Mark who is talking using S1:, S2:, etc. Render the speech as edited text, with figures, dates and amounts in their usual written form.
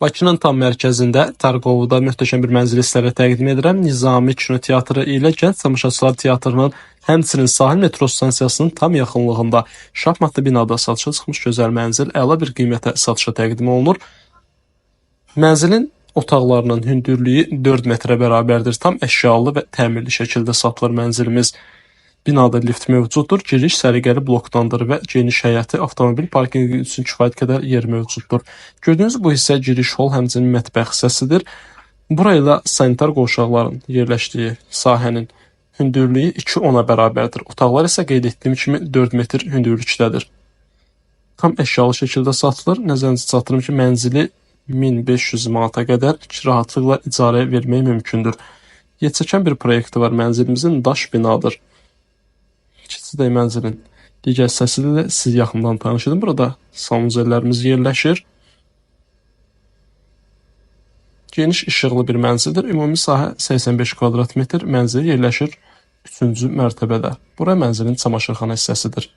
S1: Bakının tam mərkəzində Targovda möhtəşəm bir mənzili sizlərə təqdim edirəm. Nizami Kinoteatrı ilə Gənc Tamaşaçılar Teatrının, həmçinin Sahil metro stansiyasının tam yaxınlığında şahmatlı binada satışa çıxmış gözəl mənzil əla bir qiymətə satışa təqdim olunur. Mənzilin otaqlarının hündürlüyü 4 metrə bərabərdir. Tam əşyalı və təmirli şəkildə satılır mənzilimiz. Binada lift mövcuddur, giriş səliqəli blokdandır və geniş həyəti, avtomobil parkinqi üçün kifayət qədər yer mövcuddur. Gördüyünüz bu hissə giriş hol, həmçinin mətbəx hissəsidir. Burayla sanitar qovşaqların yerləşdiyi sahənin hündürlüyü 2-10-a bərabərdir. Otaqlar isə qeyd etdiyim kimi 4 metr hündürlükdədir. Tam əşyalı şəkildə satılır. Nəzərinizə çatdırım ki, mənzili 1500 manata qədər rahatlıqla icarəyə vermək mümkündür. Yetçəkən bir proyekti var mənzilimizin, daş binadır. Keçidək mənzilin digər hissəsində də siz yaxından tanış edin. Burada sanuzellərimiz yerləşir. Geniş işıqlı bir mənzildir. Ümumi sahə 85 kvadrat metr. Mənzil yerləşir 3-cü mərtəbədə. Bura mənzilin çamaşırxana hissəsidir.